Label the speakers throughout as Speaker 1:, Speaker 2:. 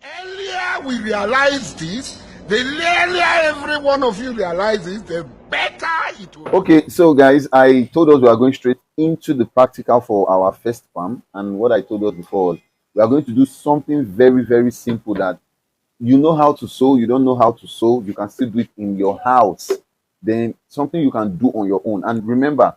Speaker 1: earlier we realize this, the earlier every one of you realizes, the better it will be.
Speaker 2: Okay, so guys, I told us we are going straight into the practical for our first palm, and what I told us before, we are going to do something very, very simple that you know how to sew, you don't know how to sew, you can still do it in your house. Then something you can do on your own. And remember,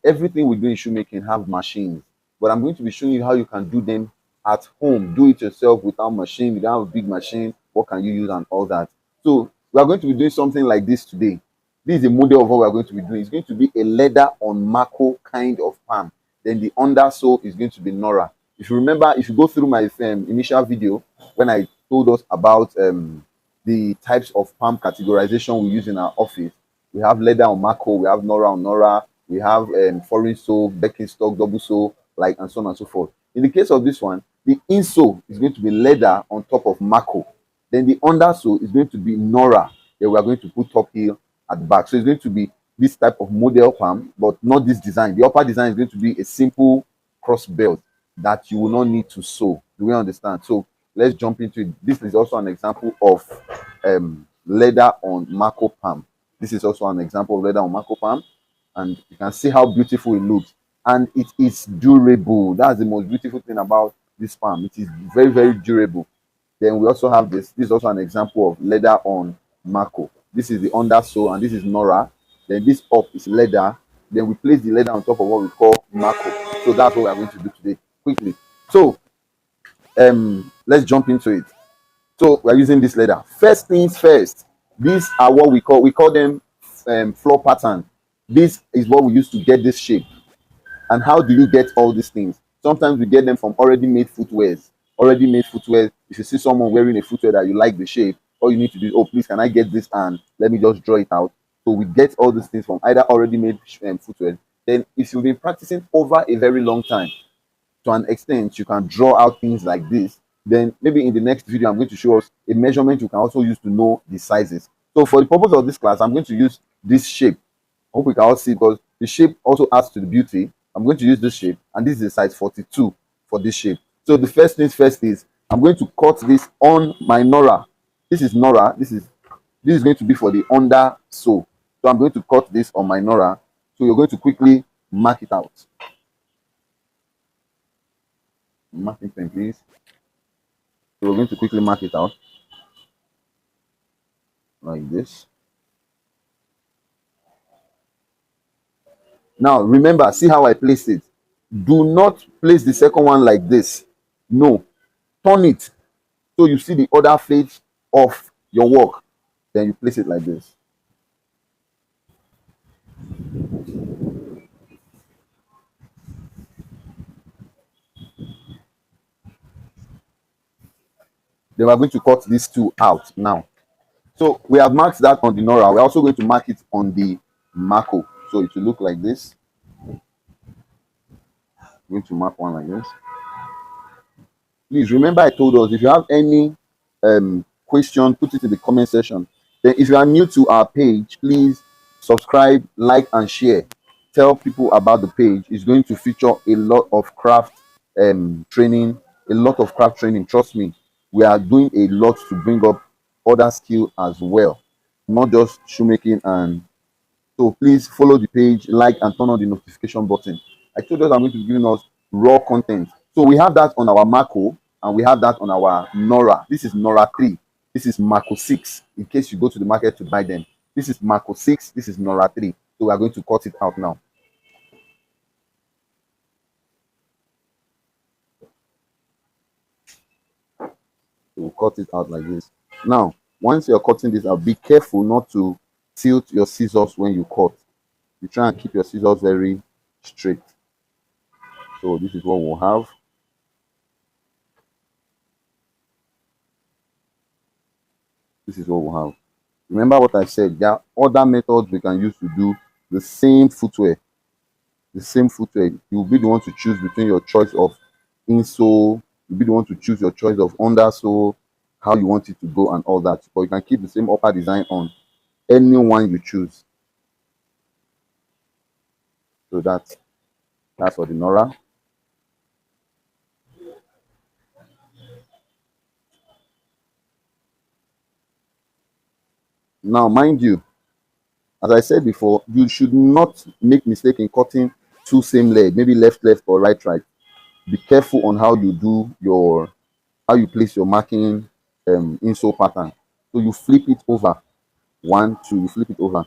Speaker 2: everything we do in shoemaking have machines, but I'm going to be showing you how you can do them at home. Do it yourself without machine. You don't have a big machine. What can you use and all that? So we are going to be doing something like this today. This is a model of what we are going to be doing. It's going to be a leather on Mako kind of palm. Then the undersole is going to be Nora. If you remember, if you go through my initial video when I told us about the types of palm categorization we use in our office, we have leather on Mako, we have Nora on Nora, we have foreign sole, Becking stock, double sole, like, and so on and so forth. In the case of this one, the insole is going to be leather on top of Mako. Then the undersole is going to be Nora. Then we are going to put top heel at the back. So it's going to be this type of model palm, but not this design. The upper design is going to be a simple cross belt that you will not need to sew. Do we understand? So let's jump into it. This is also an example of leather on Mako palm. This is also an example of leather on Mako palm, and you can see how beautiful it looks, and it is durable. That's the most beautiful thing about this palm. It is very, very durable. Then we also have this. This is also an example of leather on Mako. This is the undersole, and this is Nora. Then this up is leather. Then we place the leather on top of what we call Mako. So that's what we are going to do today, quickly. So let's jump into it. So we are using this leather. First things first, these are what we call them floor pattern. This is what we use to get this shape. And how do you get all these things? Sometimes we get them from already made footwears. Already made footwear. If you see someone wearing a footwear that you like the shape, all you need to do is, oh, please, can I get this, and let me just draw it out. So we get all these things from either already made footwear. Then if you've been practicing over a very long time, to an extent, you can draw out things like this. Then maybe in the next video, I'm going to show us a measurement you can also use to know the sizes. So for the purpose of this class, I'm going to use this shape. I hope we can all see, because the shape also adds to the beauty. I'm going to use this shape, and this is a size 42 for this shape. So the first things first is I'm going to cut this on my Nora. This is Nora. This is going to be for the under sole. So I'm going to cut this on my Nora. So you're going to quickly mark it out. Marking pen, please. So we're going to quickly mark it out like this. Now remember, see how I placed it. Do not place the second one like this. No, turn it so you see the other face of your work. Then you place it like this. Then we're going to cut these two out now. So we have marked that on the Nora. We're also going to mark it on the Mako. So it will look like this. I'm going to mark one like this. Please remember, I told us if you have any question, put it in the comment section. Then if you are new to our page, please subscribe, like, and share. Tell people about the page. It's going to feature a lot of craft training, a lot of craft training. Trust me, we are doing a lot to bring up other skill as well, not just shoemaking. And so please follow the page, like, and turn on the notification button. I told us I'm going to be giving us raw content. So we have that on our Mako, and we have that on our Nora. This is Nora 3. This is Mako 6, in case you go to the market to buy them. This is Mako 6. This is Nora 3. So we are going to cut it out now. So we'll cut it out like this. Now, once you're cutting this out, be careful not to tilt your scissors when you cut. You try and keep your scissors very straight. So this is what we'll have. This is what we'll have. Remember what I said, there are other methods we can use to do the same footwear. The same footwear. You'll be the one to choose between your choice of insole. You'll be the one to choose your choice of undersole, how you want it to go and all that. But you can keep the same upper design on any one you choose. So that's for the Nora. Now, mind you, as I said before, you should not make mistake in cutting two same leg, maybe left left or right right. Be careful on how you do your, how you place your marking insole pattern. So you flip it over, one, two, you flip it over.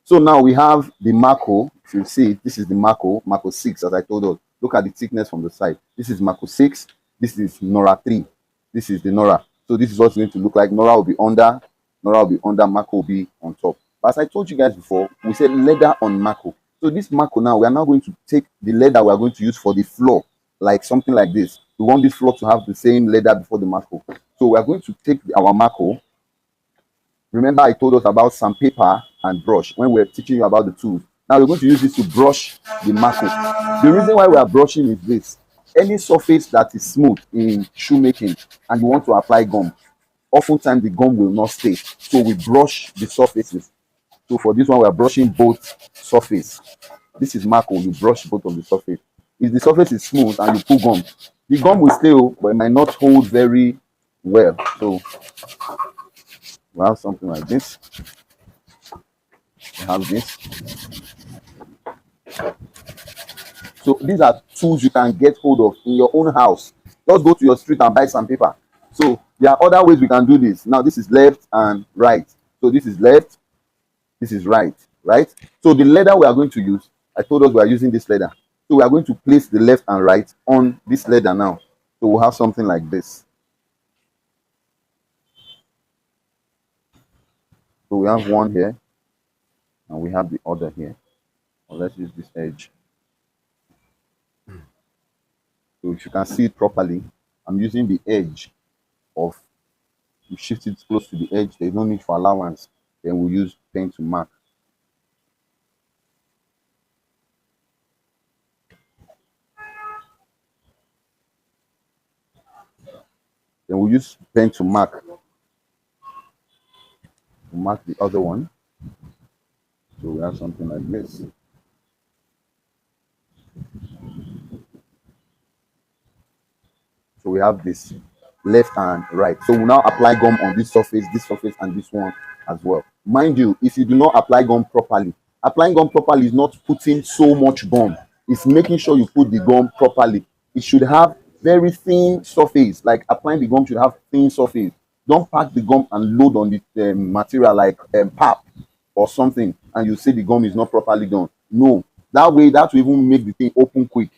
Speaker 2: So now we have the Marco. If you see, this is the Marco 6, as I told us. Look at the thickness from the side. This is Marco 6. This is Nora 3. This is the Nora. So this is what's going to look like. Nora will be under, Marco will be on top. But as I told you guys before, we said leather on Marco. So this Marco now, we are now going to take the leather we are going to use for the floor, like something like this. We want this floor to have the same leather before the Marco. So we are going to take our Marco. Remember I told us about sandpaper and brush when we were teaching you about the tools. Now we're going to use this to brush the Marco. The reason why we are brushing is this. Any surface that is smooth in shoemaking and you want to apply gum, oftentimes the gum will not stay. So we brush the surfaces. So for this one, we are brushing both surface. This is Marco, you brush both of the surface. If the surface is smooth and you put gum, the gum will stay, but it might not hold very well. So we have something like this. We have this. So these are tools you can get hold of in your own house. Just go to your street and buy some paper. So there are other ways we can do this. Now this is left and right. So this is left, this is right, right? So the leather we are going to use, I told us we are using this leather. So we are going to place the left and right on this leather now. So we'll have something like this. So we have one here and we have the other here. Well, let's use this edge. So if you can see it properly, I'm using the edge of, you shift it close to the edge, there's no need for allowance. Then we'll use pen to mark. Then we'll use pen to mark. We'll mark the other one. So we have something like this. So we have this left and right. So we now apply gum on this surface, and this one as well. Mind you, if you do not apply gum properly, applying gum properly is not putting so much gum. It's making sure you put the gum properly. It should have very thin surface. Like applying the gum should have thin surface. Don't pack the gum and load on the material like pap or something, and you say the gum is not properly done. No, that way that will even make the thing open quick.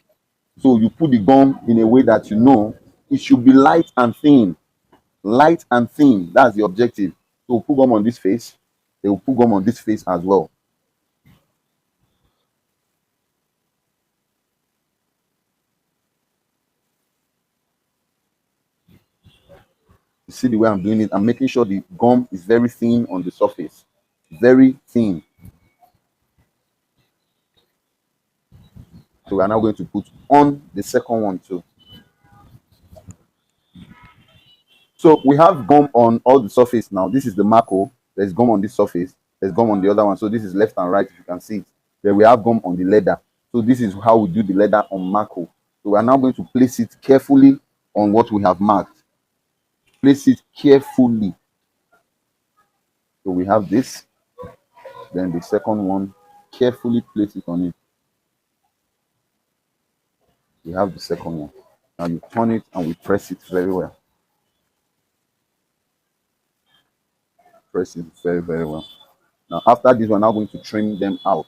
Speaker 2: So you put the gum in a way that you know it should be light and thin. Light and thin. That's the objective. So put gum on this face. They will put gum on this face as well. You see the way I'm doing it? I'm making sure the gum is very thin on the surface. Very thin. So we are now going to put on the second one too. So we have gum on all the surface now. This is the Marco. There's gum on this surface. There's gum on the other one. So this is left and right, if you can see it. Then we have gum on the leather. So this is how we do the leather on Marco. So we are now going to place it carefully on what we have marked. Place it carefully. So we have this. Then the second one, carefully place it on it. We have the second one. Now you turn it and we press it very well. Press it very, very well. Now after this, we're now going to trim them out.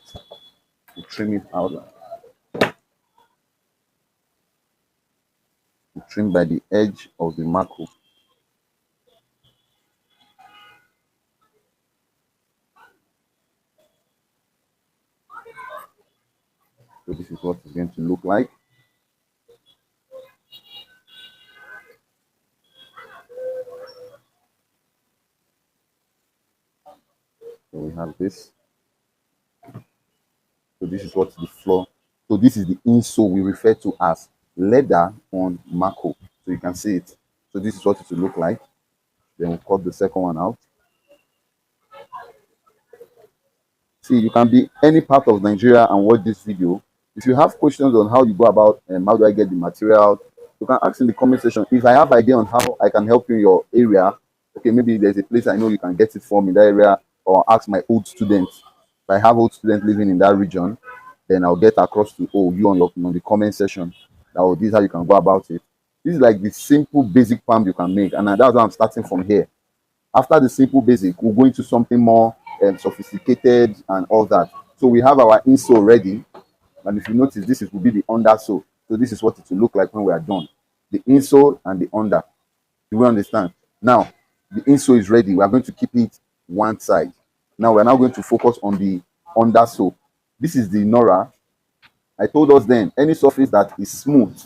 Speaker 2: We trim it out. We trim by the edge of the Marco. So this is what it's going to look like. So we have this. So this is what the floor. So this is the insole we refer to as leather on Marco. So you can see it. So this is what it will look like. Then we'll cut the second one out. See, you can be any part of Nigeria and watch this video. If you have questions on how you go about how do I get the material, you can ask in the comment section. If I have idea on how I can help you in your area, okay, maybe there's a place I know you can get it from in that area, or ask my old students. If I have old students living in that region, then I'll get across to you on the comment section. That this is how you can go about it. This is like the simple basic palm you can make, and that's why I'm starting from here. After the simple basic, we'll go into something more sophisticated and all that. So we have our insole ready, and if you notice, will be the undersole. So this is what it will look like when we are done. The insole and the under. Do we understand? Now, the insole is ready. We are going to keep it one side. Now we're now going to focus on the undersole. This is the Nora. I told us then, any surface that is smooth,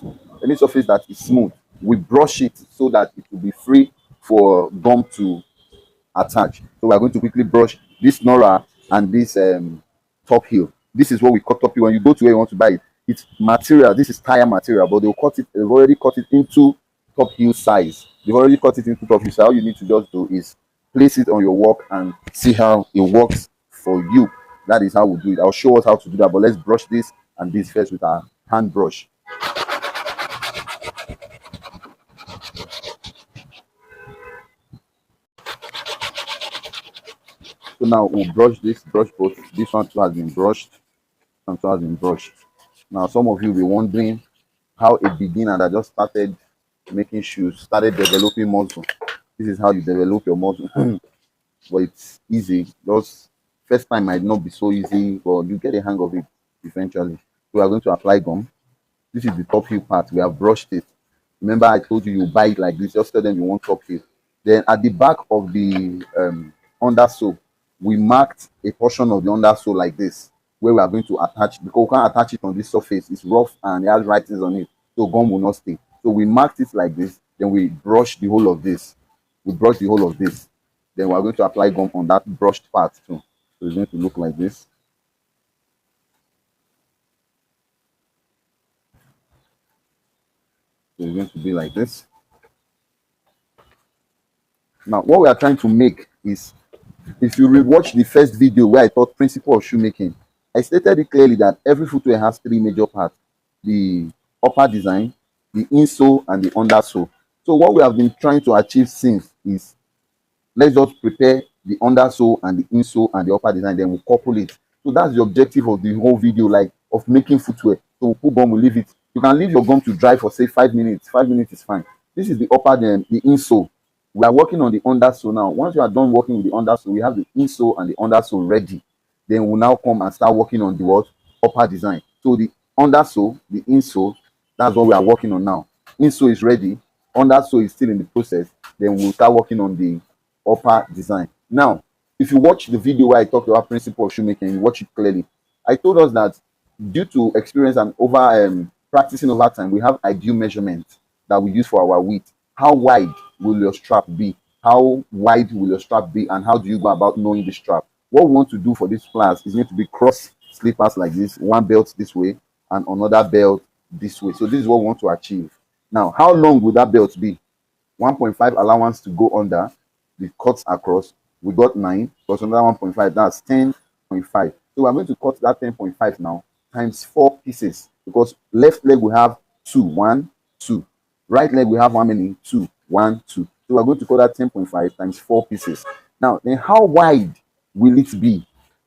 Speaker 2: we brush it so that it will be free for gum to attach. So we are going to quickly brush this Nora and this top heel. This is what we cut top heel. When you go to where you want to buy it, it's material. This is tire material, but they've already cut it into top heel size. They've already cut it into top heel size. All you need to just do is place it on your work and see how it works for you. That is how we do it. I'll show us how to do that, but let's brush this and this first with our hand brush. So now we'll brush both. This one too has been brushed. This one too has been brushed. Now some of you will be wondering how a beginner that just started making shoes started developing muscle. This is how you develop your muscle. But it's easy. Just first time might not be so easy, but you get a hang of it eventually. So we are going to apply gum. This is the top heel part. We have brushed it. Remember, I told you buy it like this. Just tell them you want top heel. Then at the back of the undersole, we marked a portion of the undersole like this, where we are going to attach, because we can't attach it on this surface. It's rough and it has writings on it, so gum will not stay. So we marked it like this. Then we brush the whole of this. Then we are going to apply gum on that brushed part too. So it's going to look like this. So it's going to be like this. Now, what we are trying to make is, if you rewatch the first video where I taught principle of shoemaking, I stated it clearly that every footwear has three major parts: the upper design, the insole, and the undersole. So what we have been trying to achieve since is, let's just prepare the undersole and the insole and the upper design, then we'll couple it. So that's the objective of the whole video, like of making footwear. So we'll put gum, we'll leave it. You can leave your gum to dry for say 5 minutes. 5 minutes is fine. This is the upper, then the insole. We are working on the undersole now. Once you are done working with the undersole, we have the insole and the undersole ready. Then we'll now come and start working on the what? Upper design. So the undersole, the insole, that's what we are working on now. Insole is ready. Undersole is still in the process. Then we'll start working on the upper design. Now, if you watch the video where I talked about principle of shoemaking, you watch it clearly. I told us that due to experience and over practicing over time, we have ideal measurements that we use for our width. How wide will your strap be? How wide will your strap be? And how do you go about knowing the strap? What we want to do for this class is going to be cross slippers like this, one belt this way and another belt this way. So this is what we want to achieve. Now, how long will that belt be? 1.5 allowance to go under the cuts across. We got 9 plus another 1.5, that's 10.5. So we're going to cut that 10.5 now times 4 pieces, because left leg we have 2, 1, 2. Right leg we have how many? 2, 1, 2. So we're going to cut that 10.5 times 4 pieces. Now, then how wide will it be?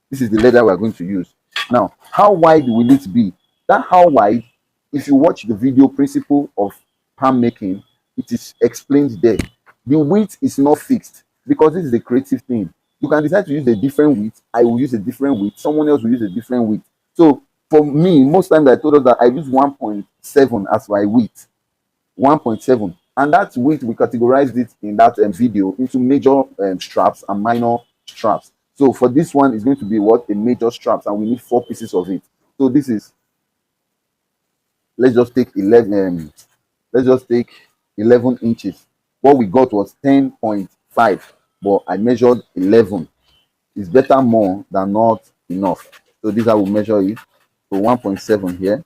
Speaker 2: This is the leather we're going to use. Now, how wide will it be? That how wide, if you watch the video principle of palm making, it is explained there. The width is not fixed, because this is a creative thing. You can decide to use a different width. I will use a different width. Someone else will use a different width. So for me, most times I told us that I use 1.7 as my width. 1.7. And that width, we categorized it in that video into major straps and minor straps. So for this one, it's going to be what? A major straps, and we need 4 pieces of it. So this is, let's just take 11 inches. What we got was 10.5, but I measured 11. It's better more than not enough. So this is how we measure it. So 1.7 here,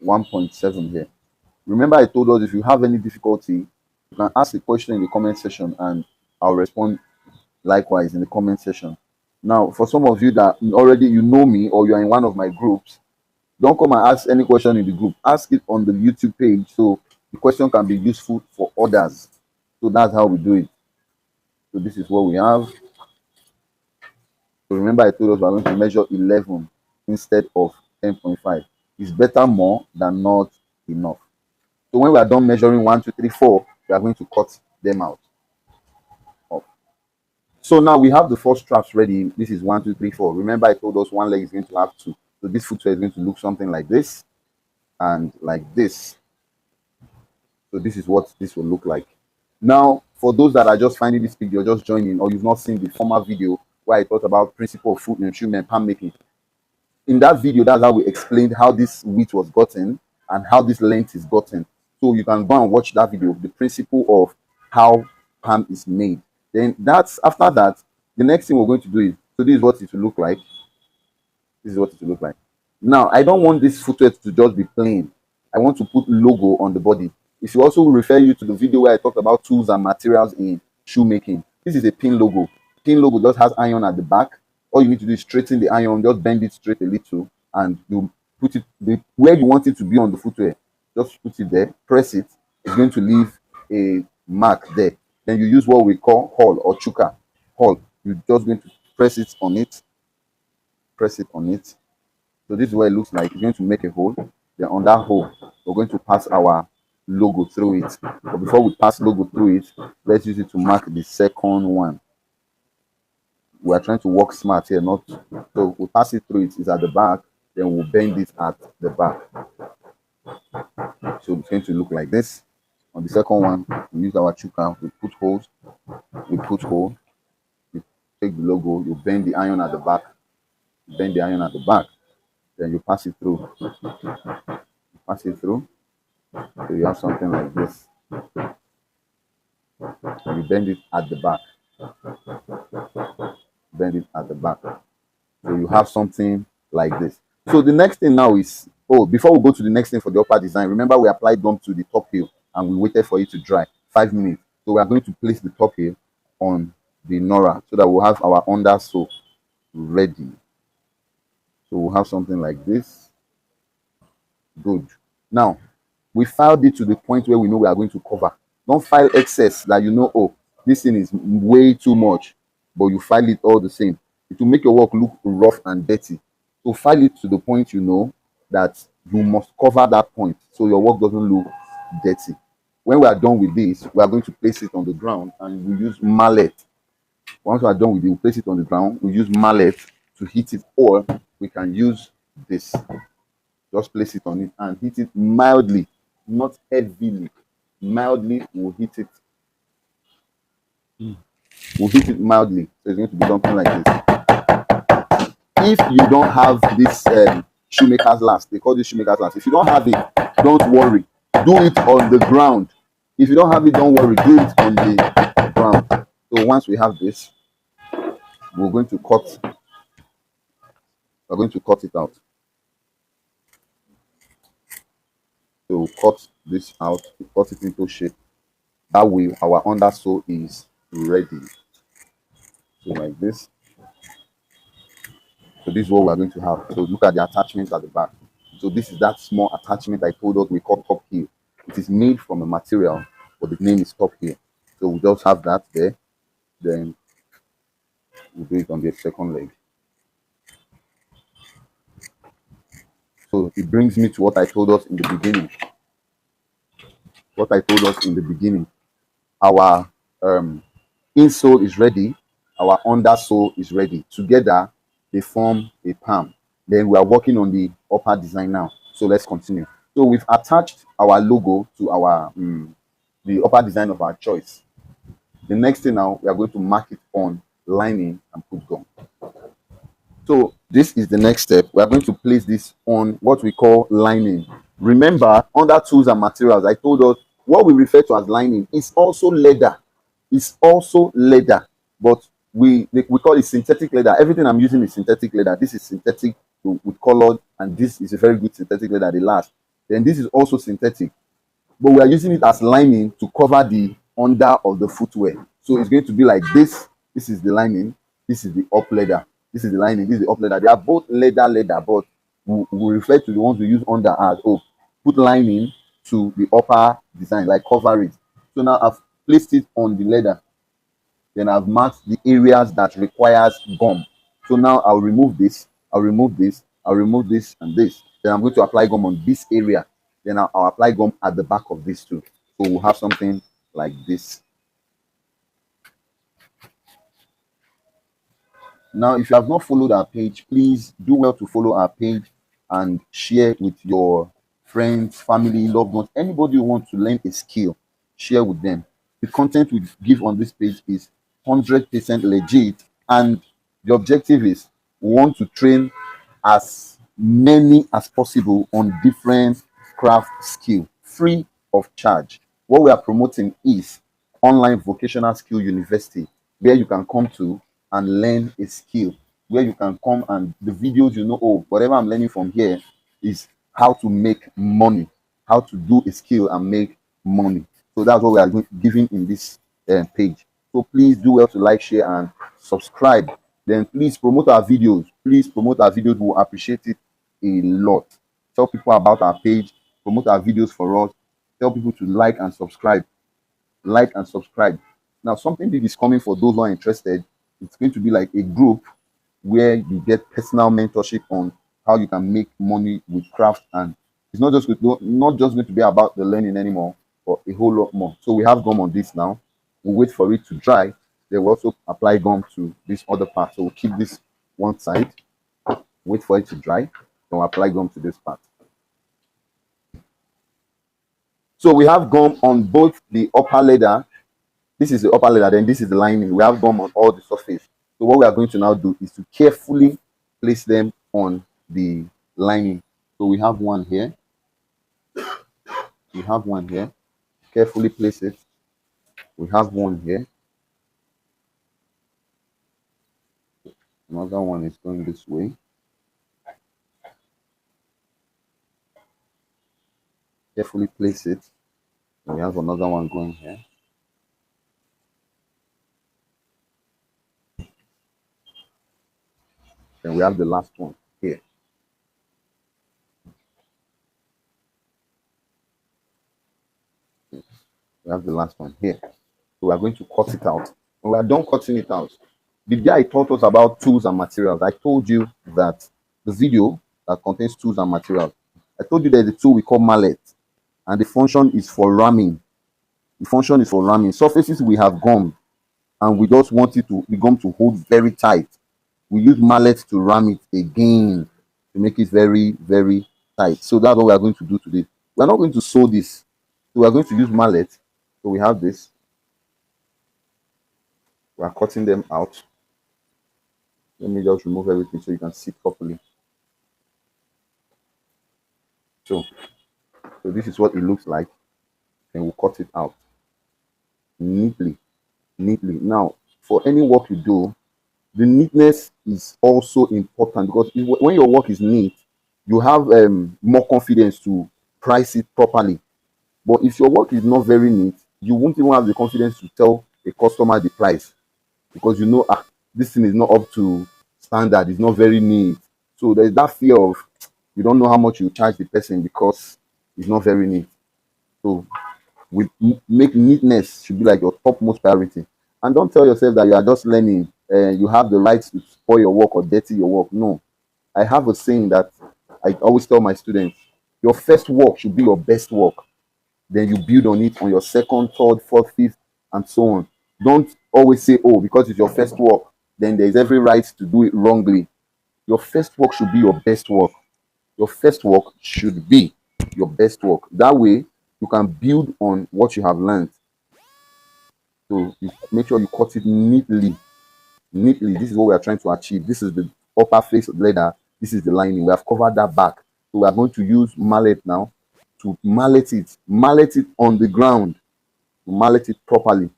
Speaker 2: 1.7 here. Remember, I told us if you have any difficulty, you can ask a question in the comment section and I'll respond likewise in the comment section. Now, for some of you that already you know me or you are in one of my groups, don't come and ask any question in the group. Ask it on the YouTube page so the question can be useful for others. So that's how we do it. So this is what we have. So remember I told us we're going to measure 11 instead of 10.5. It's better more than not enough. So when we are done measuring 1, 2, 3, 4, we are going to cut them out. So now we have the 4 straps ready. This is 1, 2, 3, 4. Remember I told us one leg is going to have 2. So this footwear is going to look something like this and like this. So this is what this will look like. Now, for those that are just finding this video, just joining, or you've not seen the former video where I talked about principle of foot and shoe and palm making. In that video, that's how we explained how this width was gotten and how this length is gotten. So you can go and watch that video, the principle of how palm is made. Then that's after that, the next thing we're going to do is, so this is what it will look like. This is what it will look like. Now, I don't want this footwear to just be plain. I want to put logo on the body. If you also refer you to the video where I talked about tools and materials in shoemaking, this is a pin logo. Pin logo just has iron at the back. All you need to do is straighten the iron, just bend it straight a little, and you put it where you want it to be on the footwear. Just put it there, press it. It's going to leave a mark there. Then you use what we call hole or chuka. Hole. You're just going to press it on it. Press it on it. So this is what it looks like. You're going to make a hole. Then on that hole, we're going to pass our logo through it. But before we pass logo through it, let's use it to mark the second one. We are trying to work smart here, not so we'll pass it through it. It's at the back, then we'll bend it at the back. So it's going to look like this. On the second one, we use our chuka, we put holes, we put hole, you take the logo, you bend the iron at the back, bend the iron at the back, then you pass it through. You pass it through. So you have something like this. And you bend it at the back. Bend it at the back. So you have something like this. So the next thing now is, before we go to the next thing for the upper design, remember we applied gum to the top heel and we waited for it to dry 5 minutes. So we are going to place the top heel on the Nora so that we'll have our undersole ready. So we'll have something like this. Good. Now, we filed it to the point where we know we are going to cover. Don't file excess that you know, this thing is way too much, but you file it all the same. It will make your work look rough and dirty. So file it to the point you know that you must cover that point so your work doesn't look dirty. When we are done with this, we are going to place it on the ground and we use mallet. Once we are done with it, we place it on the ground. We use mallet to hit it, or we can use this. Just place it on it and hit it mildly, not heavily. Mildly, we'll hit it. We'll hit it mildly. So it's going to be something like this. If you don't have this shoemaker's last, they call this shoemaker's last. If you don't have it, don't worry. Do it on the ground. If you don't have it, don't worry. Do it on the ground. So once we have this, we're going to cut. We're going to cut it out. So cut this out, cut it into shape. That way our undersole is ready. So like this. So this is what we're going to have. So look at the attachment at the back. So this is that small attachment I told us we call top heel. It is made from a material, but the name is top heel. So we just have that there. Then we'll do it on the second leg. So it brings me to what I told us in the beginning. What I told us in the beginning. Our insole is ready. Our undersole is ready. Together, they form a palm. Then we are working on the upper design now. So let's continue. So we've attached our logo to our the upper design of our choice. The next thing now, we are going to mark it on lining and put gum. So this is the next step. We are going to place this on what we call lining. Remember, under tools and materials, I told us what we refer to as lining is also leather. It's also leather, but we call it synthetic leather. Everything I'm using is synthetic leather. This is synthetic with colored, and this is a very good synthetic leather. They last. Then this is also synthetic, but we are using it as lining to cover the under of the footwear. So it's going to be like this. This is the lining. This is the up leather. This is the lining. This is the up leather. They are both leather, but we refer to the ones we use under as put lining to the upper design, like cover it. So now I've placed it on the leather. Then I've marked the areas that requires gum. So now I'll remove this, I'll remove this, I'll remove this and this. Then I'm going to apply gum on this area. Then I'll apply gum at the back of this too. So we'll have something like this. Now, if you have not followed our page, please do well to follow our page and share with your friends, family, loved ones, anybody who wants to learn a skill, share with them. The content we give on this page is 100% legit, and the objective is we want to train as many as possible on different craft skill, free of charge. What we are promoting is online vocational skill university, where you can come to and learn a skill, where you can come and the videos, you know, oh, whatever I'm learning from here is how to make money, how to do a skill and make money. So that's what we are giving in this page. So please do well to like, share, and subscribe. Then please promote our videos. Please promote our videos. We'll appreciate it a lot. Tell people about our page. Promote our videos for us. Tell people to like and subscribe. Like and subscribe. Now, something big is coming for those who are interested. It's going to be like a group where you get personal mentorship on how you can make money with craft, and it's not just going to be about the learning anymore, but a whole lot more. So we have gum on this now. We'll wait for it to dry. Then we'll also apply gum to this other part. So we'll keep this one side, wait for it to dry, then we'll apply gum to this part. So we have gum on both the upper leather. This is the upper leather, then this is the lining. We have gum on all the surface. So what we are going to now do is to carefully place them on the lining. So we have one here. We have one here. Carefully place it. We have one here. Another one is going this way. Carefully place it. And we have another one going here. Then we have the last one here. We have the last one here. So we are going to cut it out. When we are done cutting it out, the guy taught us about tools and materials. I told you that the video that contains tools and materials. I told you there's a tool we call mallet, and the function is for ramming. The function is for ramming. Surfaces we have gum, and we just want it to the gum to hold very tight. We use mallet to ram it again to make it very, very tight. So that's what we are going to do today. We are not going to sew this. So we are going to use mallet. So we have this. We are cutting them out. Let me just remove everything so you can see properly. So this is what it looks like. And we'll cut it out neatly. Now, for any work you do, the neatness is also important, because when your work is neat, you have more confidence to price it properly. But if your work is not very neat, you won't even have the confidence to tell a customer the price, because you know, this thing is not up to standard, it's not very neat. So there's that fear of you don't know how much you charge the person because it's not very neat. So make neatness should be like your topmost priority. And don't tell yourself that you are just learning and you have the right to spoil your work or dirty your work. No. I have a saying that I always tell my students: your first work should be your best work. Then you build on it on your second, third, fourth, fifth, and so on. Don't always say, oh, because it's your first work, then there's every right to do it wrongly. Your first work should be your best work. Your first work should be your best work. That way, you can build on what you have learned. So you make sure you cut it neatly. This is what we are trying to achieve. This is the upper face leather. This is the lining. We have covered that back. So we are going to use mallet now to mallet it on the ground, to mallet it properly.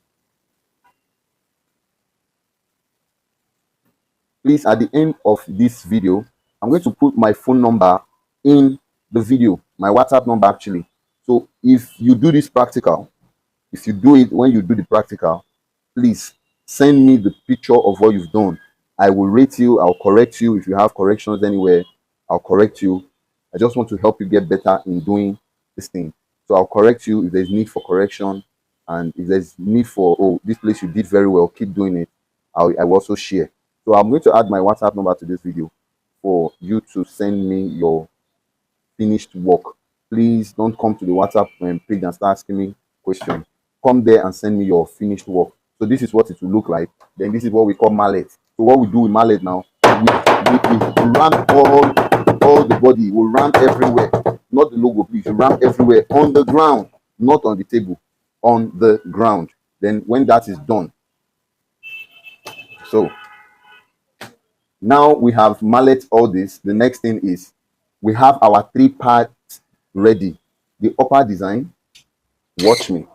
Speaker 2: Please, at the end of this video, I'm going to put my phone number in the video, my WhatsApp number actually. So if you do this practical, if you do it when you do the practical, please send me the picture of what you've done. I will rate you. I'll correct you. If you have corrections anywhere, I'll correct you. I just want to help you get better in doing this thing. So I'll correct you if there's need for correction, And if there's need for, oh, this place you did very well, keep doing it, I will also share. So I'm going to add my WhatsApp number to this video for you to send me your finished work. Please don't come to the WhatsApp page and start asking me questions. Come there and send me your finished work. So this is what it will look like. Then this is what we call mallet. So what we do with mallet now, we ram all the body. We ram everywhere. Not the logo, please. You ram everywhere on the ground, not on the table, on the ground. Then when that is done, so now we have mallet all this. The next thing is we have our 3 parts ready. The upper design, watch me,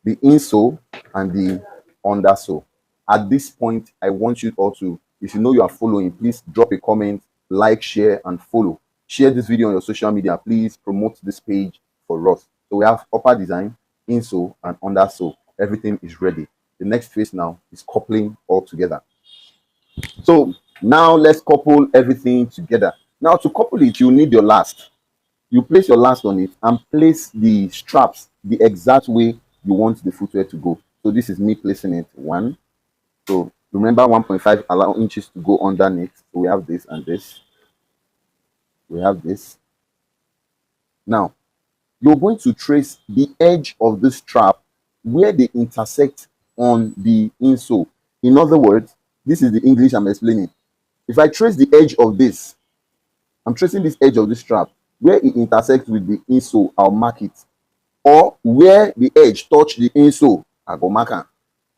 Speaker 2: the insole and the undersole. At this point, I want you all to, if you know you are following, please drop a comment, like, share, and follow. Share this video on your social media. Please promote this page for us. So we have upper design, insole, and undersole. Everything is ready. The next phase now is coupling all together. So now let's couple everything together. Now to couple it, you need your last. You place your last on it and place the straps the exact way you want the footwear to go. So this is me placing it 1. So remember 1.5 allow inches to go underneath. So we have this and this. We have this. Now you're going to trace the edge of the strap where they intersect on the insole. In other words, this is the English I'm explaining. If I trace the edge of this, I'm tracing this edge of the strap. Where it intersects with the insole, I'll mark it. Or where the edge touch the insole, I go mark it.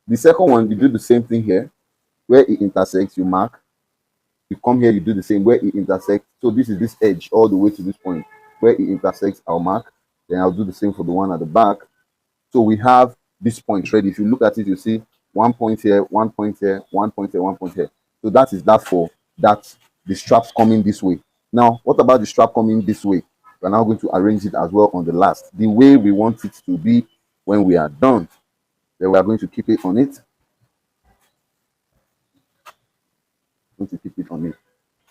Speaker 2: The second one, you do the same thing here. Where it intersects, you mark. You come here, you do the same. Where it intersects, so this is this edge all the way to this point. Where it intersects, I'll mark. Then I'll do the same for the one at the back. So we have this point ready. If you look at it, you see 1 point here, 1 point here, 1 point here, 1 point here. So that is that for that the straps coming this way. Now, what about the strap coming this way? We're now going to arrange it as well on the last, the way we want it to be when we are done. Then we are going to keep it on it. Going to keep it on it.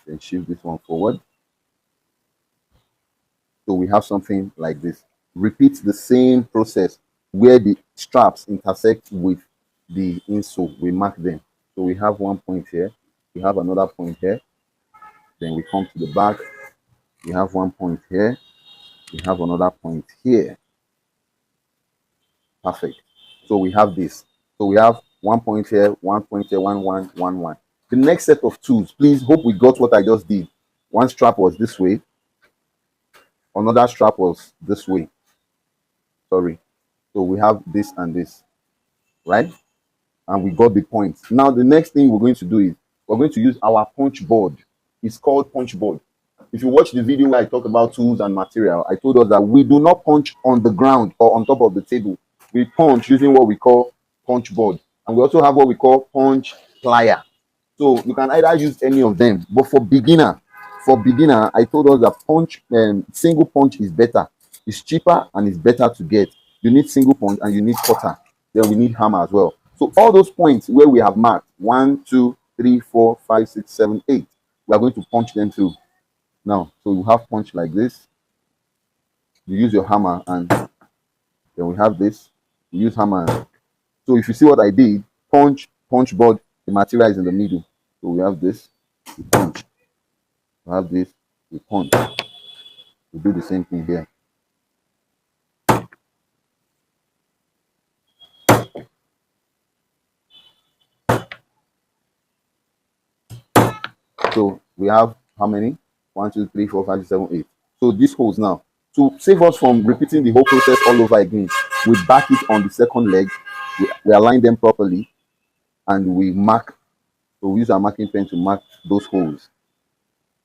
Speaker 2: Then shift this one forward. So we have something like this. Repeat the same process where the straps intersect with the insole. We mark them. So we have 1 point here. We have another point here. Then we come to the back. We have 1 point here. We have another point here. Perfect. So we have this. So we have 1 point here, 1 point here, 1, 1, 1, 1. The next set of tools, please hope we got what I just did. One strap was this way. Another strap was this way. Sorry. So we have this and this, right? And we got the point. Now the next thing we're going to do is we're going to use our punch board. It's called punch board. If you watch the video where I talk about tools and material, I told us that we do not punch on the ground or on top of the table. We punch using what we call punch board. And we also have what we call punch plier. So you can either use any of them. But for beginner, I told us that punch, single punch is better. It's cheaper and it's better to get. You need single punch and you need cutter. Then we need hammer as well. So all those points where we have marked 1, 2, 3, 4, 5, 6, 7, 8, we are going to punch them through. Now, so you have punch like this. You use your hammer and then we have this. You use hammer. So if you see what I did, punch board, the material is in the middle. So we have this, we punch. We have this, we punch. We do the same thing here. So we have how many? 1, 2, 3, 4, 5, 6, 7, 8. So these holes now. To save us from repeating the whole process all over again, we back it on the second leg. We align them properly and we mark. So we use our marking pen to mark those holes.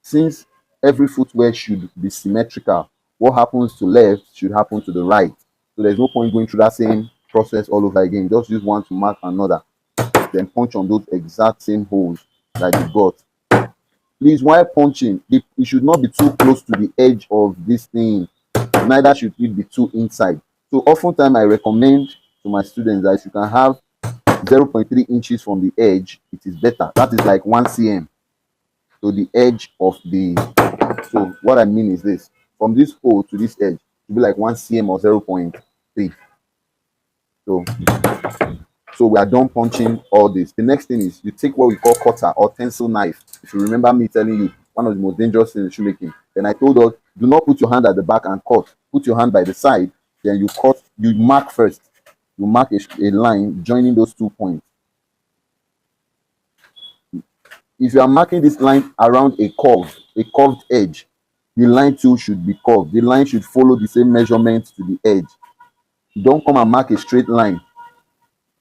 Speaker 2: Since every footwear should be symmetrical, what happens to left should happen to the right. So there's no point going through that same process all over again. Just use one to mark another. Then punch on those exact same holes that you got. Please, while punching, it should not be too close to the edge of this thing. Neither should it be too inside. So oftentimes I recommend to my students that if you can have 0.3 inches from the edge, it is better. That is like 1 cm. So the edge of the, so what I mean is this, from this hole to this edge, it will be like 1 cm or 0.3. So we are done punching all this. The next thing is you take what we call cutter or tensile knife. If you remember me telling you one of the most dangerous things in shoemaking, then I told us do not put your hand at the back and cut. Put your hand by the side, then you cut, you mark first. You mark a line joining those 2 points. If you are marking this line around a curved edge, the line too should be curved. The line should follow the same measurement to the edge. Don't come and mark a straight line.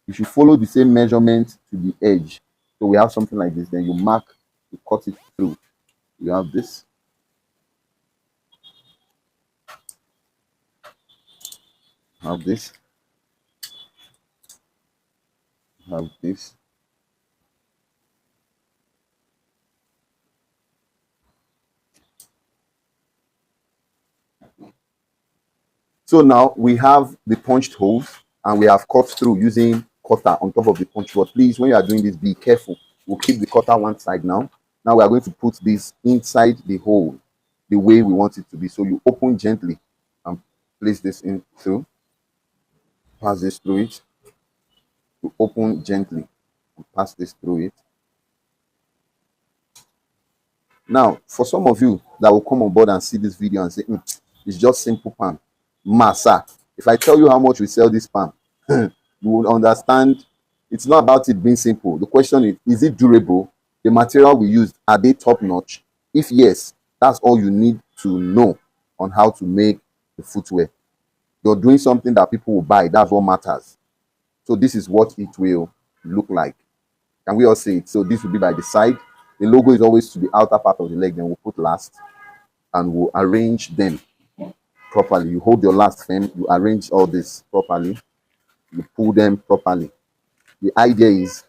Speaker 2: You should follow the same measurement to the edge. So we have something like this. Then you mark, you cut it through. You have this. Have this. Have this. So now we have the punched holes and we have cut through using cutter on top of the punch. But please, when you are doing this, be careful. We'll keep the cutter one side now. Now we are going to put this inside the hole the way we want it to be. So you open gently and place this in through. Pass this through it. You open gently and pass this through it. Now, for some of you that will come on board and see this video and say, it's just simple palm. Massa. If I tell you how much we sell this palm, you will understand it's not about it being simple. The question is it durable? The material we used, are they top notch? If yes, that's all you need to know on how to make the footwear. You're doing something that people will buy. That's what matters. So this is what it will look like. Can we all see it? So this will be by the side. The logo is always to the outer part of the leg. Then we'll put last and we'll arrange them properly. You hold your last firm. You arrange all this properly. You pull them properly. The idea is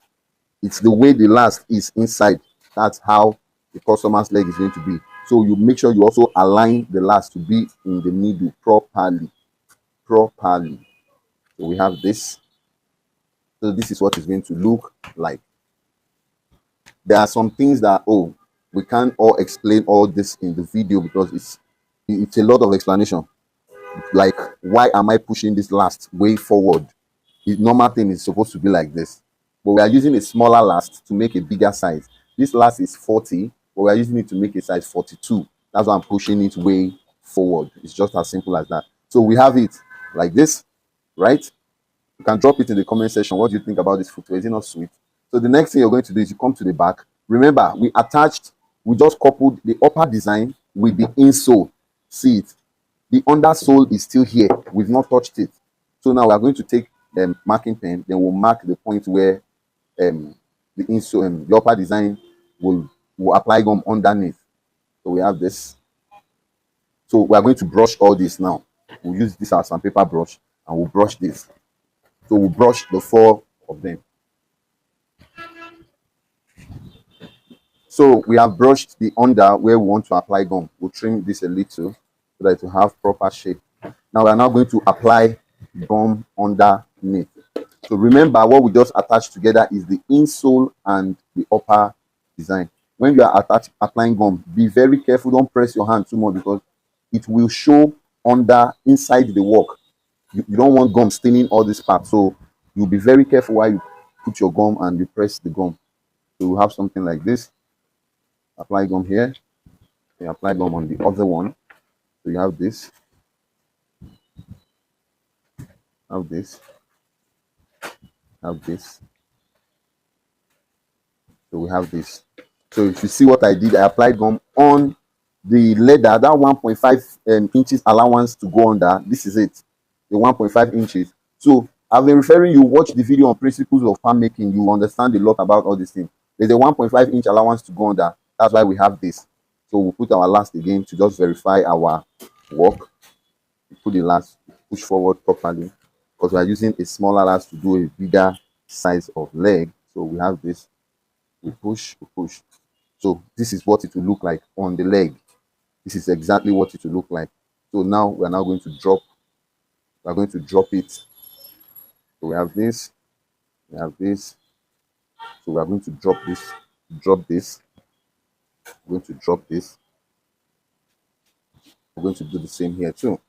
Speaker 2: it's the way the last is inside. That's how the customer's leg is going to be. So you make sure you also align the last to be in the middle properly. So we have this. So this is what it's going to look like. There are some things that we can't all explain all this in the video because it's a lot of explanation. Like, why am I pushing this last way forward? The normal thing is supposed to be like this, but we are using a smaller last to make a bigger size. This last is 40, but we are using it to make a size 42. That's why I'm pushing it way forward. It's just as simple as that. So we have it like this, right? You can drop it in the comment section. What do you think about this footwear? Is it not sweet? So the next thing you're going to do is you come to the back. Remember, we just coupled the upper design with the insole. See it? The undersole is still here. We've not touched it. So now we are going to take marking pen. Then we'll mark the point where the insole, the upper design will apply gum underneath. So we have this. So we are going to brush all this now. We'll use this as sandpaper brush and we'll brush this. So we'll brush the 4 of them. So we have brushed the under where we want to apply gum. We'll trim this a little so that it will have proper shape. Now we are now going to apply gum underneath. So remember, what we just attached together is the insole and the upper design. When you are applying gum, be very careful. Don't press your hand too much because it will show inside the work. You don't want gum staining all this part. So you'll be very careful while you put your gum and you press the gum. So we'll have something like this. Apply gum here. You apply gum on the other one. So you have this. Have this. Have this. So we have this. So if you see what I did, I applied gum on the leather. That 1.5 inches allowance to go under. This is it. The 1.5 inches. So I've been referring you, watch the video on principles of palm making. You understand a lot about all these things. There's a 1.5 inch allowance to go under. That's why we have this. So we'll put our last again to just verify our work. We put the last, push forward properly because we are using a smaller last to do a bigger size of leg. So we have this. We push, we push. So this is what it will look like on the leg. This is exactly what it will look like. So now we are now going to drop. We are going to drop it. So we have this. We have this. So we are going to drop this. Drop this. We're going to drop this. We're going to do the same here too.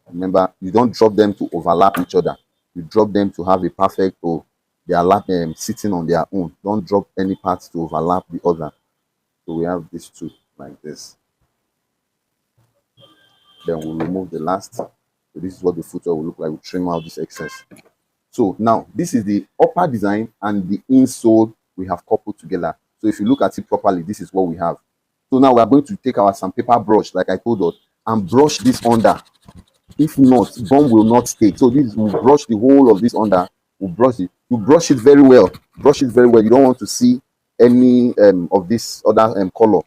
Speaker 2: Remember, you don't drop them to overlap each other. You drop them to have a perfect, or they are sitting on their own. Don't drop any parts to overlap the other. So we have these two like this. Then we'll remove the last. So this is what the footwear will look like. We'll trim out this excess. So now this is the upper design and the insole we have coupled together. So if you look at it properly, this is what we have. So now we are going to take our sandpaper brush, like I told us, and brush this under. If not, gum will not stay. So this will brush the whole of this under. We'll brush it. You brush it very well. Brush it very well. You don't want to see any of this other color.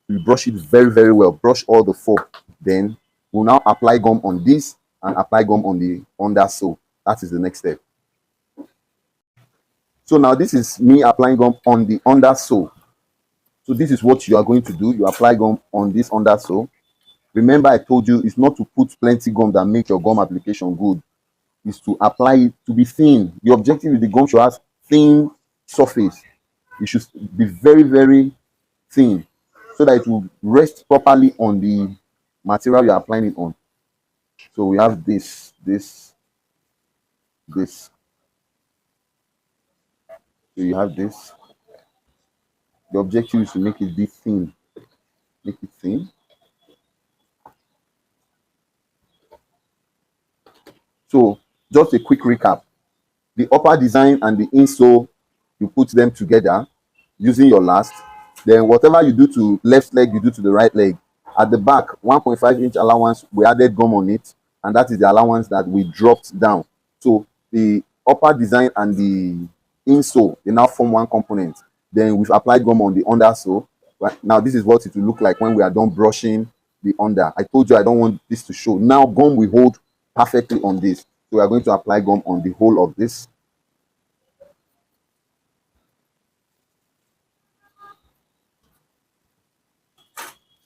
Speaker 2: You brush it very, very well. Brush all the four. Then we'll now apply gum on this and apply gum on the undersole. That is the next step. So now this is me applying gum on the undersole. So this is what you are going to do. You apply gum on this undersole. Remember, I told you it's not to put plenty gum that makes your gum application good. It's to apply it to be thin. The objective is the gum should have thin surface. It should be very, very thin so that it will rest properly on the material you're applying it on. So we have this. So you have this. The objective is to make it be thin. Make it thin. So just a quick recap. The upper design and the insole, you put them together using your last. Then whatever you do to left leg, you do to the right leg. At the back, 1.5-inch allowance, we added gum on it, and that is the allowance that we dropped down. So the upper design and the insole, they now form one component. Then we've applied gum on the undersole. Right? Now this is what it will look like when we are done brushing the under. I told you I don't want this to show. Now gum will hold perfectly on this. So we are going to apply gum on the whole of this.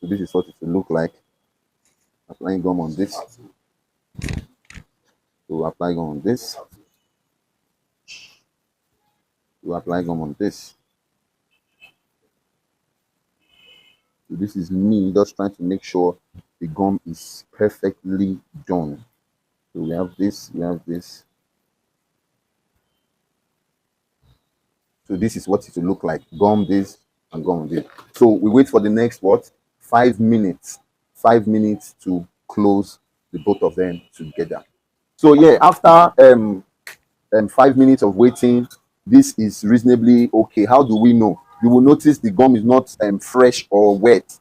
Speaker 2: So this is what it will look like. Applying gum on this. So we'll apply gum on this. We'll apply gum on this. So this is me just trying to make sure the gum is perfectly done. So we have this, we have this. So this is what it will look like. Gum this and gum this. So we wait for the next what? 5 minutes. 5 minutes to close the both of them together. So yeah, after 5 minutes of waiting, this is reasonably okay. How do we know? You will notice the gum is not fresh or wet.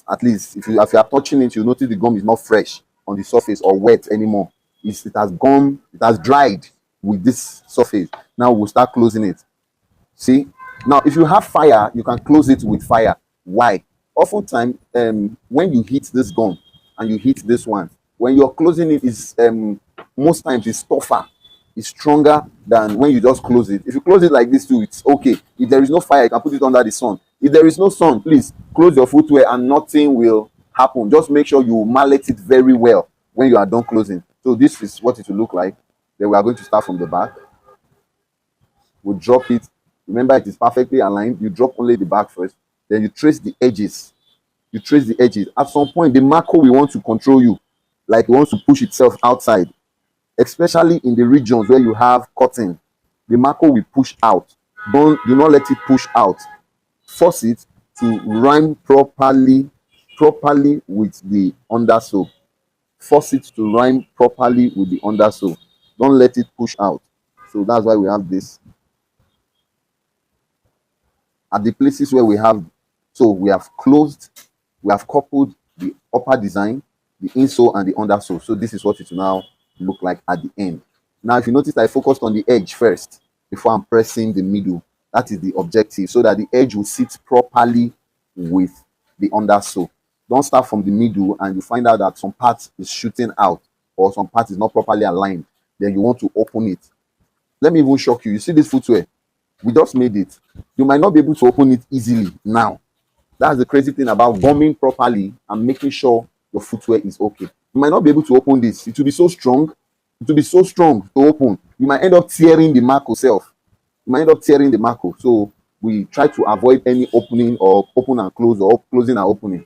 Speaker 2: At least if you are touching it, you notice the gum is not fresh on the surface or wet anymore. It has dried with this surface. Now we'll start closing it. See, now if you have fire, you can close it with fire. Why? Oftentimes, when you heat this gum and you heat this one, when you're closing it, is most times it's tougher, it's stronger than when you just close it. If you close it like this too, it's okay. If there is no fire, you can put it under the sun. If there is no sun, please close your footwear and nothing will happen. Just make sure you mallet it very well when you are done closing. So this is what it will look like. Then we are going to start from the back. We'll drop it. Remember, it is perfectly aligned. You drop only the back first. Then you trace the edges. You trace the edges. At some point, the marker will want to control you. Like it wants to push itself outside. Especially in the regions where you have cotton. The marker will push out. Do not let it push out. Force it to rhyme properly with the undersole. Force it to rhyme properly with the undersole. Don't let it push out. So that's why we have this. At the places where we have, so we have closed, we have coupled the upper design, the insole and the undersole. So this is what it will now look like at the end. Now, if you notice, I focused on the edge first before I'm pressing the middle. That is the objective, so that the edge will sit properly with the undersole. Don't start from the middle and you find out that some part is shooting out or some part is not properly aligned. Then you want to open it. Let me even shock you. You see this footwear? We just made it. You might not be able to open it easily now. That's the crazy thing about gumming properly and making sure your footwear is okay. You might not be able to open this. It will be so strong. It will be so strong to open. You might end up tearing the mark yourself. You might end up tearing the mark. So we try to avoid any opening or open and close or closing and opening.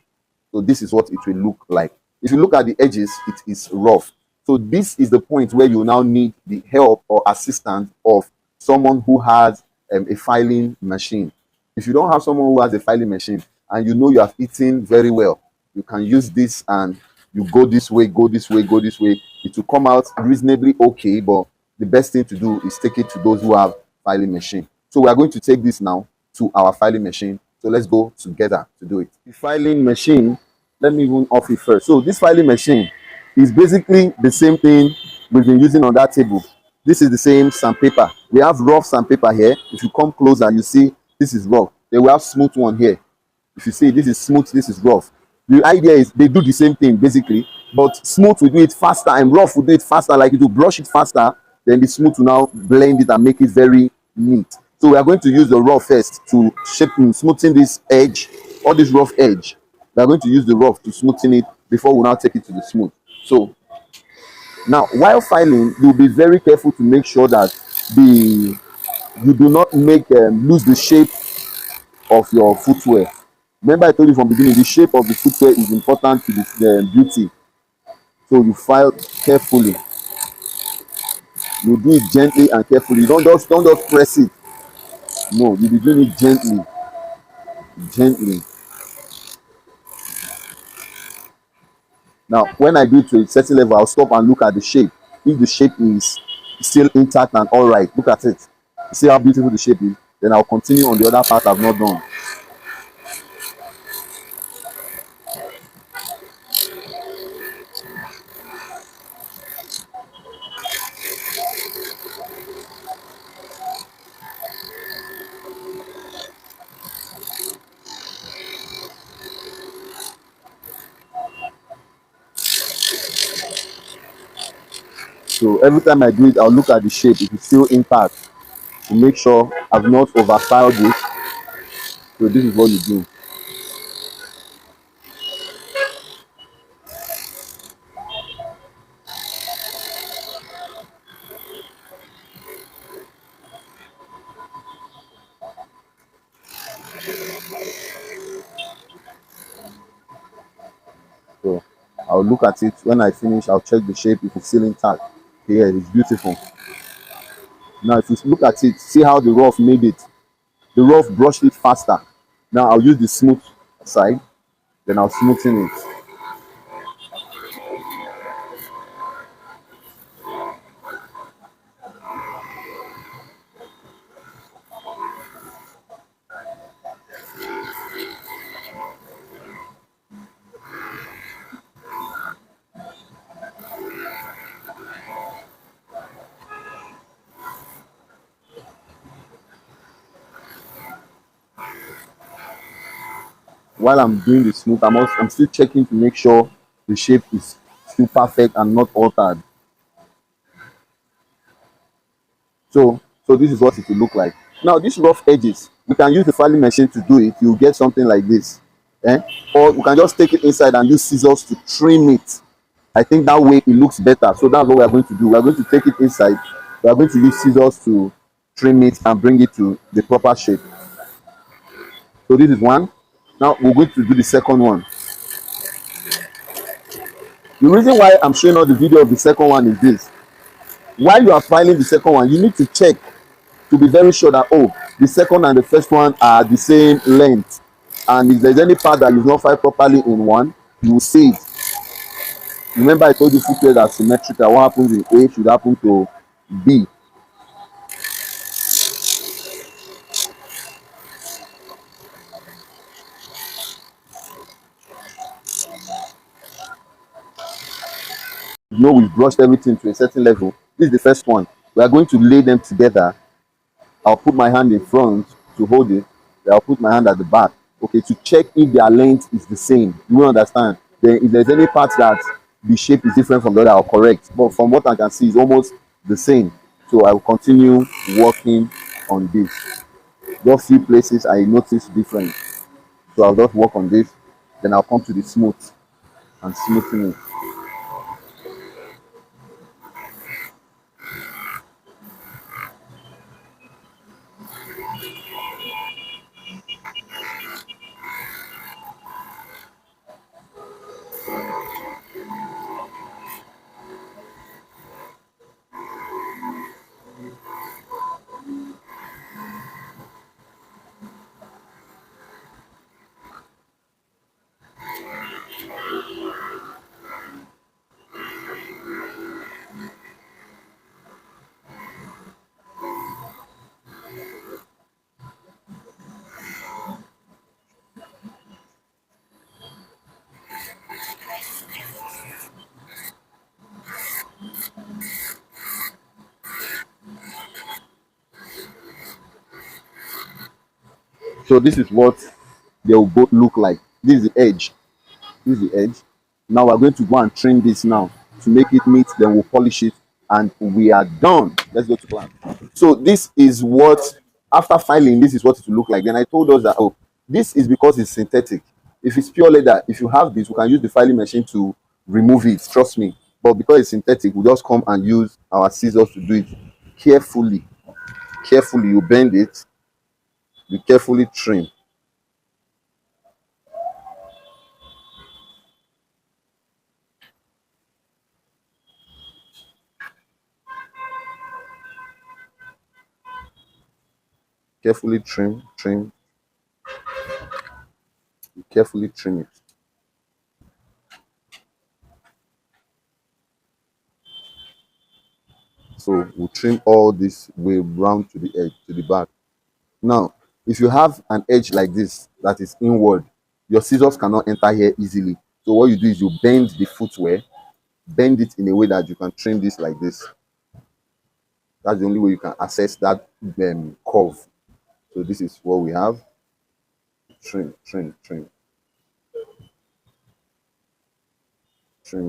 Speaker 2: So this is what it will look like. If you look at the edges, it is rough. So this is the point where you now need the help or assistance of someone who has a filing machine. If you don't have someone who has a filing machine and you know you have eaten very well, you can use this and you go this way, go this way, go this way. It will come out reasonably okay, but the best thing to do is take it to those who have filing machine. So we are going to take this now to our filing machine. So let's go together to do it. The filing machine, let me even off it first. So this filing machine is basically the same thing we've been using on that table. This is the same sandpaper. We have rough sandpaper here. If you come closer, you see this is rough. Then we have smooth one here. If you see, this is smooth, this is rough. The idea is they do the same thing basically, but smooth will do it faster and rough will do it faster. Like it will brush it faster, then the smooth will now blend it and make it very neat. So we are going to use the rough first to shape smoothing this edge, or this rough edge. We are going to use the rough to smoothen it before we now take it to the smooth. So now, while filing, you'll be very careful to make sure that the you do not make lose the shape of your footwear. Remember, I told you from the beginning, the shape of the footwear is important to the beauty. So you file carefully. You do it gently and carefully. You don't just press it. No, you be doing it gently, gently. Now, when I do it to a certain level, I'll stop and look at the shape. If the shape is still intact and all right, look at it. See how beautiful the shape is. Then I'll continue on the other part I've not done. So every time I do it, I'll look at the shape if it's still intact to make sure I've not overstyled it. So this is what you do. So I'll look at it. When I finish, I'll check the shape if it's still intact. Yeah, it's beautiful. Now if you look at it, see how the rough made it. The rough brushed it faster. Now I'll use the smooth side, then I'll smoothen it. While I'm doing the smooth, I'm still checking to make sure the shape is still perfect and not altered. So this is what it will look like. Now these rough edges, we can use the filing machine to do it. You'll get something like this. Eh? Or we can just take it inside and use scissors to trim it. I think that way it looks better. So that's what we are going to do. We are going to take it inside. We are going to use scissors to trim it and bring it to the proper shape. So this is one. Now we're going to do the second one. The reason why I'm showing out the video of the second one is this. While you are filing the second one, you need to check to be very sure that, oh, the second and the first one are the same length. And if there's any part that is not filed properly in one, you will see it. Remember, I told you footwear are symmetrical. What happens in A should happen to B. You know, we've brushed everything to a certain level. This is the first one. We are going to lay them together. I'll put my hand in front to hold it. Then I'll put my hand at the back. Okay, to check if their length is the same. You will understand. Then if there's any part that the shape is different from the other, I'll correct. But from what I can see, it's almost the same. So I will continue working on this. Just few places I notice different. So I'll just work on this. Then I'll come to the smooth and smoothing it. So this is what they will both look like. This is the edge. This is the edge. Now we're going to go and trim this now to make it neat. Then we'll polish it, and we are done. Let's go to plan. So this is what, after filing, this is what it will look like. Then I told us that, oh, this is because it's synthetic. If it's pure leather, if you have this, we can use the filing machine to remove it. Trust me. But because it's synthetic, we just come and use our scissors to do it carefully. Carefully, you bend it. You carefully trim. Carefully trim. You carefully trim it. So we'll trim all this way round to the edge, to the back. Now, if you have an edge like this that is inward, your scissors cannot enter here easily. So what you do is you bend the footwear, bend it in a way that you can trim this like this. That's the only way you can access that curve. So this is what we have. Trim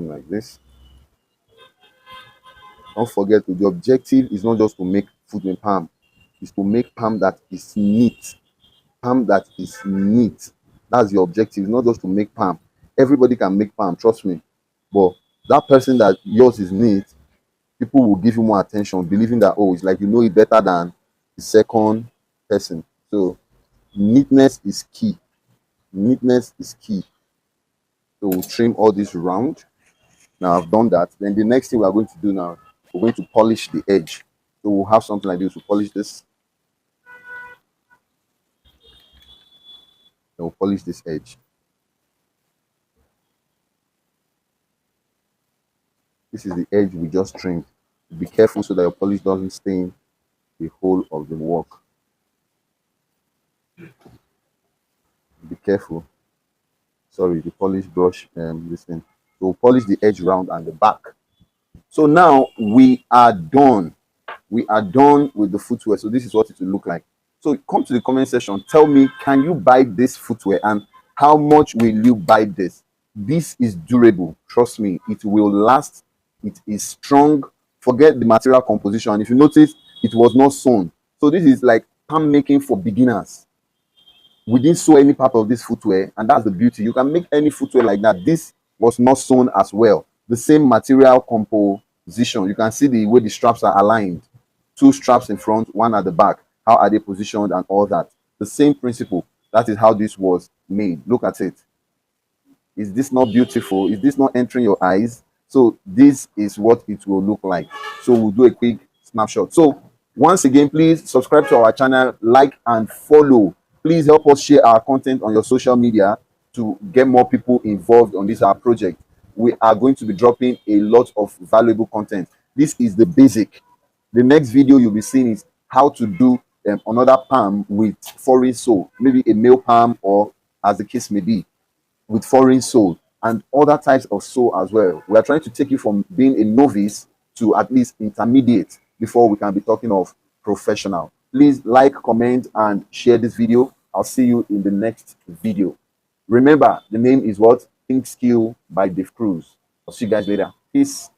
Speaker 2: like this. Don't forget, the objective is not just to make footwear palm, it's to make palm that is neat. Palm that is neat. That's your objective. It's not just to make palm. Everybody can make palm, trust me. But that person that yours is neat, people will give you more attention, believing that, oh, it's like you know it better than the second person. So neatness is key. Neatness is key. So we'll trim all this round. Now I've done that. Then the next thing we're going to do now, we're going to polish the edge. So we'll have something like this to polish this. Then we'll polish this edge. This is the edge we just trimmed. Be careful so that your polish doesn't stain the whole of the work. Be careful. Sorry, the polish brush, this thing. So we'll polish the edge round and the back. So now we are done. We are done with the footwear. So this is what it will look like. So come to the comment section. Tell me, can you buy this footwear, and how much will you buy this? This is durable. Trust me, it will last. It is strong. Forget the material composition. And if you notice, it was not sewn. So this is like palm making for beginners. We didn't sew any part of this footwear, and that's the beauty. You can make any footwear like that. This was not sewn as well. The same material composition. You can see the way the straps are aligned. Two straps in front, one at the back. How are they positioned and all that? The same principle. That is how this was made. Look at it. Is this not beautiful? Is this not entering your eyes? So this is what it will look like. So we'll do a quick snapshot. So once again, please subscribe to our channel, like and follow. Please help us share our content on your social media to get more people involved on this our project. We are going to be dropping a lot of valuable content. This is the basic. The next video you'll be seeing is how to do another palm with foreign sole, maybe a male palm, or as the case may be, with foreign sole and other types of sole as well. We are trying to take you from being a novice to at least intermediate before we can be talking of professional. Please like, comment, and share this video. I'll see you in the next video. Remember, the name is what? Think Skill by Dave Cruz. I'll see you guys later. Peace.